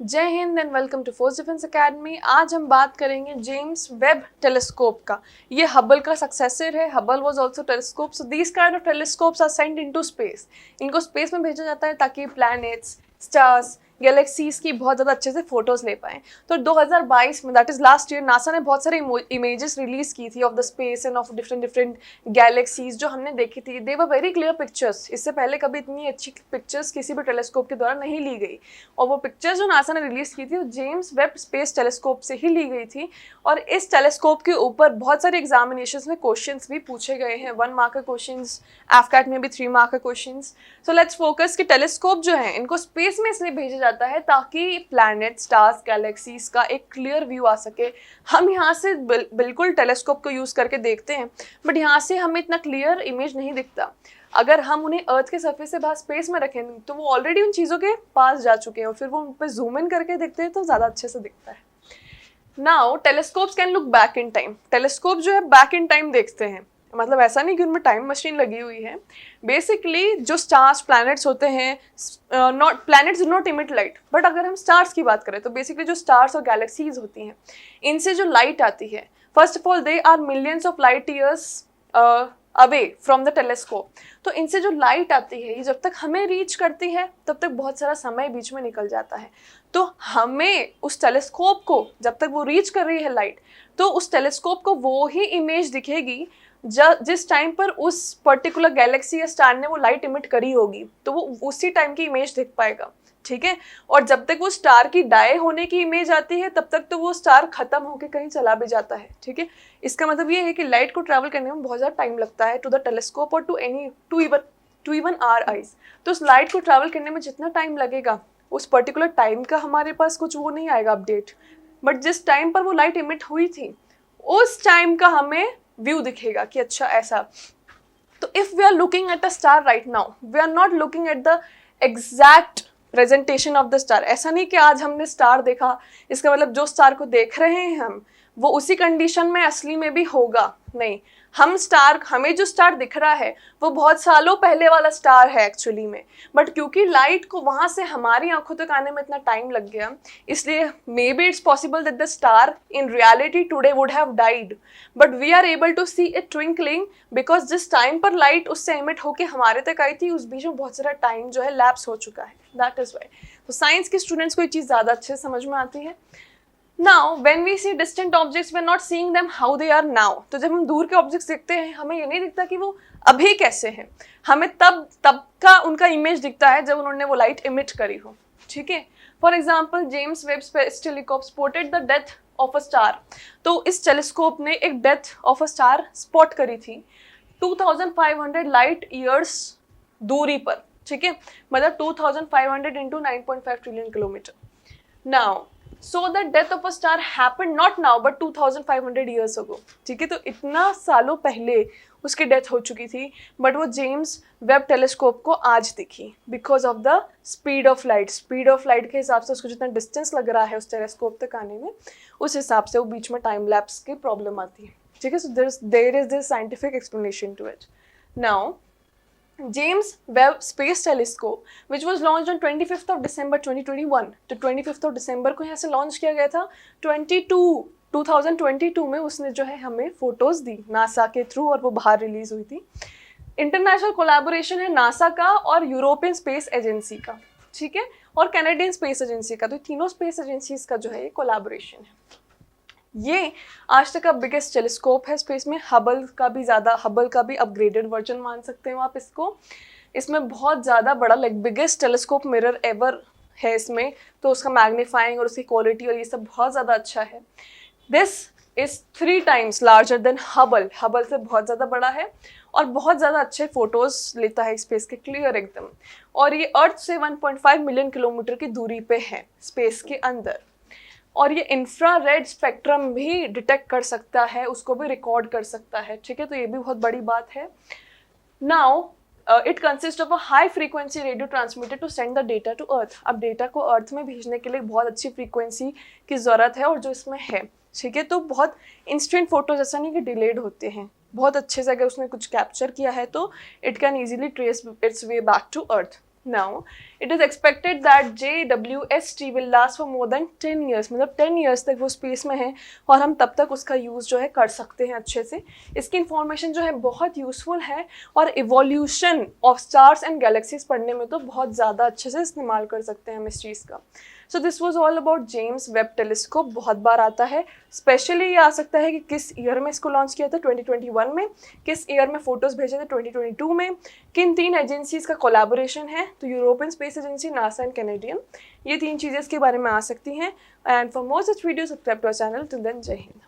जय हिंद and welcome to force defence academy. आज हम बात करेंगे जेम्स वेब टेलीस्कोप का। ये हबल का सक्सेसर है। Hubble was also telescope. So these kind of telescopes are sent into space. इनको स्पेस में भेजा जाता है ताकि प्लैनेट्स, स्टार्स, गैलेक्सीज की बहुत ज़्यादा अच्छे से फोटोज ले पाएँ। तो 2022 में, that is last year, NASA ने बहुत सारे इमेजेस रिलीज की थी of the space end of different galaxies जो हमने देखी थी। दे वर वेरी क्लियर पिक्चर्स। इससे पहले कभी इतनी अच्छी पिक्चर्स किसी भी टेलीस्कोप के द्वारा नहीं ली गई। और वो पिक्चर्स जो नासा ने रिलीज की थी वो जेम्स वेब स्पेस टेलीस्कोप से ही ली गई थी। और इस टेलीस्कोप के ऊपर बहुत सारे एग्जामिनेशंस में क्वेश्चंस भी पूछे गए हैं। 1 मार्क के क्वेश्चंस, एफकैट में भी 3 मार्क के क्वेश्चंस। सो लेट्स फोकस कि टेलीस्कोप जो है इनको स्पेस में इसलिए भेजा जाता है ताकि प्लैनेट, स्टार्स, गैलेक्सीज का एक क्लियर व्यू आ सके। हम यहाँ से बिल्कुल टेलीस्कोप को यूज़ करके देखते हैं, बट यहाँ से हमें इतना क्लियर इमेज नहीं दिखता। अगर हम उन्हें अर्थ के सरफेस से बाहर स्पेस में रखें तो वो ऑलरेडी उन चीज़ों के पास जा चुके हैं और फिर वो उन पर जूम इन करके देखते हैं तो ज़्यादा अच्छे से दिखता है। Now telescopes can look back in time. Telescope जो है बैक इन टाइम देखते हैं, मतलब ऐसा नहीं कि उनमें टाइम मशीन लगी हुई है। बेसिकली जो स्टार्स, प्लैनेट्स होते हैं, not planets do not emit light, but अगर हम स्टार्स की बात करें तो बेसिकली जो स्टार्स और गैलेक्सीज होती हैं इनसे जो लाइट आती है, first of all they are millions of light years away from the telescope. तो इनसे जो लाइट आती है ये जब तक हमें रीच करती है तब तक बहुत सारा समय बीच में निकल जाता है। तो हमें उस टेलीस्कोप को, जब तक वो रीच कर रही है लाइट, तो उस टेलीस्कोप को वो ही इमेज दिखेगी जिस टाइम पर उस पर्टिकुलर गैलेक्सी या स्टार ने वो लाइट इमिट करी होगी, तो वो उसी टाइम की इमेज दिख पाएगा। ठीक है। और जब तक वो स्टार की डाई होने की इमेज आती है तब तक तो वो स्टार खत्म होकर कहीं चला भी जाता है। ठीक है। इसका मतलब ये है कि लाइट को ट्रैवल करने में बहुत ज़्यादा टाइम लगता है टू द टेलीस्कोप और टू इवन आवर आइज। तो उस लाइट को ट्रैवल करने में जितना टाइम लगेगा उस पर्टिकुलर टाइम का हमारे पास कुछ वो नहीं आएगा अपडेट, बट जिस टाइम पर वो लाइट इमिट हुई थी उस टाइम का हमें व्यू दिखेगा कि अच्छा ऐसा। तो if we are looking at a star right now, we are not looking at the exact presentation of the star. ऐसा नहीं कि आज हमने स्टार देखा इसका मतलब जो स्टार को देख रहे हैं हम वो उसी कंडीशन में असली में भी होगा, नहीं। हमें जो स्टार दिख रहा है वो बहुत सालों पहले वाला स्टार है एक्चुअली में, बट क्योंकि लाइट को वहाँ से हमारी आंखों तक आने में इतना टाइम लग गया, इसलिए maybe it's possible that the star in reality today would have died, but we are able to see it twinkling because जिस टाइम पर लाइट उससे एमिट होकर हमारे तक आई थी उस बीच में बहुत सारा टाइम जो है लैप्स हो चुका है। That is why. तो साइंस के स्टूडेंट्स को ये चीज़ ज़्यादा अच्छे से समझ में आती है। Now, when we see distant objects, we are not seeing them how they are now. तो जब हम दूर के ऑब्जेक्ट्स देखते हैं हमें ये नहीं दिखता कि वो अभी कैसे हैं, हमें तब का उनका इमेज दिखता है जब उन्होंने वो लाइट इमिट करी हो। ठीक है। For example James Webb space telescope spotted the death of a star. तो इस टेलीस्कोप ने एक death of a star spot करी थी 2500 लाइट ईयर्स दूरी पर। ठीक है। मतलब 2500 into 9.5 trillion kilometre. Now So the death of a star happened not now but 2500 years ago. ठीक है। तो इतना सालों पहले उसकी डेथ हो चुकी थी, बट वो जेम्स वेब टेलीस्कोप को आज दिखी because of the speed of light. Speed of light के हिसाब से उसको जितना डिस्टेंस लग रहा है उस टेलीस्कोप तक आने में, उस हिसाब से वो बीच में टाइम लैप्स की प्रॉब्लम आती है। ठीक है। So there is this scientific explanation to it. Now James Webb Space Telescope, which was launched on 25th of December 2021, तो 25th of December को यहाँ से लॉन्च किया गया था। 2022 में उसने जो है हमें फोटोज दी नासा के थ्रू और वो बाहर रिलीज हुई थी। इंटरनेशनल कोलैबोरेशन है नासा का और यूरोपियन स्पेस एजेंसी का। ठीक है। और कैनेडियन स्पेस एजेंसी का। तो तीनों स्पेस एजेंसीज का जो है ये कोलैबोरेशन है। ये आज तक का बिगेस्ट टेलीस्कोप है स्पेस में। हबल का भी अपग्रेडेड वर्जन मान सकते हो आप इसको। इसमें बहुत ज़्यादा बड़ा, like biggest telescope mirror ever है इसमें, तो उसका मैग्नीफाइंग और उसकी क्वालिटी और ये सब बहुत ज़्यादा अच्छा है। This is 3 times larger than Hubble. Hubble से बहुत ज़्यादा बड़ा है और बहुत ज़्यादा अच्छे फोटोज़ लेता है स्पेस के, क्लियर एकदम। और ये अर्थ से 1.5 मिलियन किलोमीटर की दूरी पे है स्पेस के अंदर, और ये इंफ्रारेड स्पेक्ट्रम भी डिटेक्ट कर सकता है, उसको भी रिकॉर्ड कर सकता है। ठीक है। तो ये भी बहुत बड़ी बात है। Now it consist of a high frequency radio transmitter to send the data to earth. अब डेटा को अर्थ में भेजने के लिए बहुत अच्छी फ्रीक्वेंसी की ज़रूरत है और जो इसमें है। ठीक है। तो बहुत इंस्टेंट फोटोज, ऐसा नहीं कि डिलेड होते हैं, बहुत अच्छे से अगर उसने कुछ कैप्चर किया है तो it can easily trace its way back to earth. Now, it is expected that JWST will last for more than 10 years, मतलब 10 years तक वो स्पेस में है और हम तब तक उसका यूज़ जो है कर सकते हैं अच्छे से. इसकी इंफॉर्मेशन जो है बहुत यूज़फुल है और evolution of stars and galaxies पढ़ने में तो बहुत ज़्यादा अच्छे से इस्तेमाल कर सकते हैं हम इस चीज़ का. So this was all about James Webb telescope. बहुत बार आता है, स्पेशली ये आ सकता है कि किस ईयर में इसको लॉन्च किया था, 2021 में, किस ईयर में फ़ोटोज़ भेजे थे 2022 में, किन 3 एजेंसीज़ का कोलैबोरेशन है, तो European space agency, NASA and Canadian. ये 3 चीज़ें इसके बारे में आ सकती हैं. And for more such video subscribe to our channel. Till then, जय हिंद.